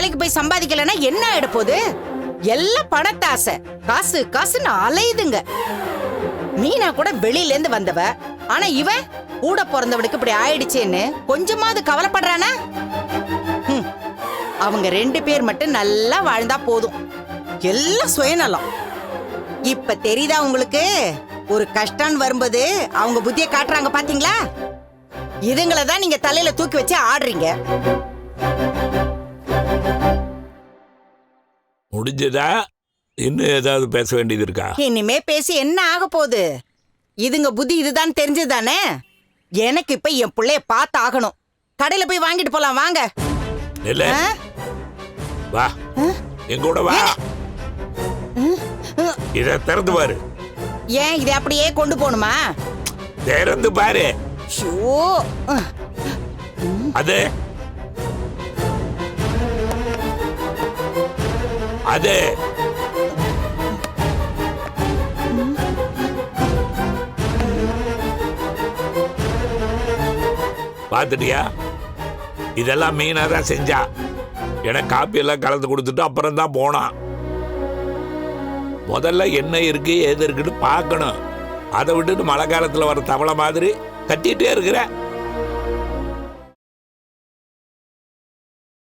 வேலைக்கு போய் சம்பாதிக்கலன்னா என்ன ஆயிட போகுது? எல்லாம் பணத்தாசை, காசு காசுன்னு அலையுதுங்க. மீனா கூட வெளியில இருந்து வந்தவ, ஆனா இவன் கூட பிறந்தவனுக்கு இப்படி ஆயிடுச்சேன்னு கொஞ்சமாவது கவலைப்படுறானா? அவங்க 2 பேர் மட்டும் நல்லா வாழ்ந்தா போதும். எல்லாம் சுயநலம். இப்ப தெரியுதா உங்களுக்கு? ஒரு கஷ்டம் வரும்போது அவங்க புத்தியை காட்டுறாங்க பாத்தீங்களா? இதுங்களதான் நீங்க தலையில தூக்கி வச்சு ஆடுறீங்க. முடிஞ்சதா? இன்னும் ஏதாவது பேச வேண்டியது இருக்கா? இனிமே பேசி என்ன ஆக போகுது? இதுங்க புத்தி இதுதான் தெரிஞ்சதுதானே. எனக்கு இப்ப என் பிள்ளைய பார்த்து ஆகணும். கடையில போய் வாங்கிட்டு போலாம் வாங்க. இல்ல வா, எங்கூட வா. இத திறந்து பாரு. ஏன் இதை அப்படியே கொண்டு போகணுமா? திறந்து பாரு. அது அது பாத்துட்டியா? இதெல்லாம் மீனா தான் செஞ்சா. எனக்கு காப்பி எல்லாம் கலந்து கொடுத்துட்டு அப்புறம் தான் போனான். முதல்ல என்ன இருக்கு ஏது இருக்குன்னு பார்க்கணும். அதை விட்டுட்டு மழை காலத்துல வர தவளை மாதிரி கத்திட்டே இருக்கிற.